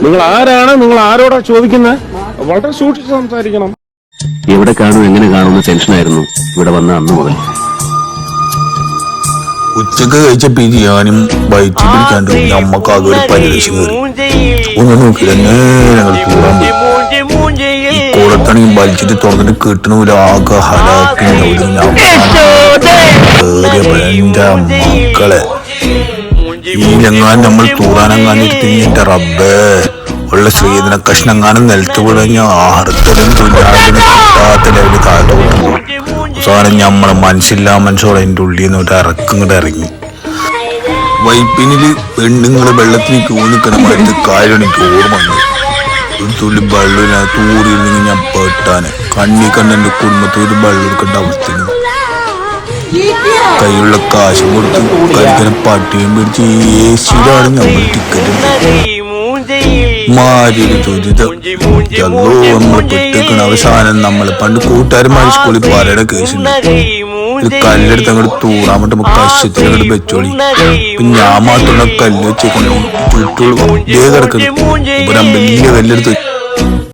നിങ്ങൾ ആരാണ്? നിങ്ങൾ ആരോടാ ചോദിക്കുന്നത്? വളരെ സൂക്ഷിച്ച് സംസാരിക്കണം. എവിടെ കാണും എങ്ങനെ കാണുമെന്ന് ടെൻഷനായിരുന്നു ഇവിടെ വന്ന അന്ന് മുതൽ. ഉച്ചക്ക് കഴിച്ച ബിരിയാനും വയറ്റി പിടിക്കാണ്ട് നമ്മക്കാകെ ഒരു പരിരക്ഷ കയറി. ഒന്ന് നോക്കില്ല, ഞങ്ങൾ കൂടാൻ പോയി. ഈ കൂടത്തണിയും വലിച്ചിട്ട് തുറന്നിട്ട് കിട്ടണ ആകെ ഹലാക്കി എന്റെ മക്കളെ. ഈ ഞങ്ങാൻ നമ്മൾ തൂറാനെങ്ങാനിരുത്തിട്ട് റബ്ബേ ഉള്ള ശ്രീധന കഷ്ണങ്ങാനും നിലത്ത് വിടഞ്ഞ ആഹാരത്തിലും തുല്യാതിന് കിട്ടാത്ത ലെവല് താഴോട്ട് പോകും. അവസാനം ഞമ്മളെ മനസ്സില്ലാ മനസ്സോടെ അതിൻ്റെ ഉള്ളിൽ നിന്ന് ഒരു ഇറക്കിങ്ങോട്ട് ഇറങ്ങി. വൈപ്പിനില് പെണ്ണുങ്ങള് വെള്ളത്തിന് ക്യൂ നിൽക്കണമായിട്ട് കാര്യം എനിക്ക് ഓർമ്മ ഉണ്ട്. ഒരു തുള്ളി വെള്ളം തൂറിയിരുന്നെങ്കിൽ ഞാൻ പെട്ടാന്. കണ്ണി കണ്ണെന്റെ കുടുംബത്തിൽ ഒരു വെള്ളം എടുക്കേണ്ട അവസ്ഥയാണ്. കയ്യുള്ള കാശും കൊടുത്ത് കഴിക്കുന്ന പട്ടിയും പിടിച്ച് ഏസിയിലാണ് നമ്മൾ ടിക്കറ്റ് മാരിയൊരു ദുരിതം. നമ്മൾ പെട്ടിക്കണ അവസാനം നമ്മള് പണ്ട് കൂട്ടുകാരന്മാർ സ്കൂളിൽ പാലയുടെ കേസുണ്ട്. ഒരു കല്ലെടുത്ത് അങ്ങോട്ട് തൂറാൻ പറ്റുമ്പോ കശത്തിൽ അങ്ങോട്ട് വെച്ചോളി. പിന്നെ ഞാൻ മാത്രമുള്ള കല്ല് വെച്ചേക്കൊണ്ട് ചുറ്റുള്ള കിടക്കുന്നു. വലിയ കല്ലെടുത്ത്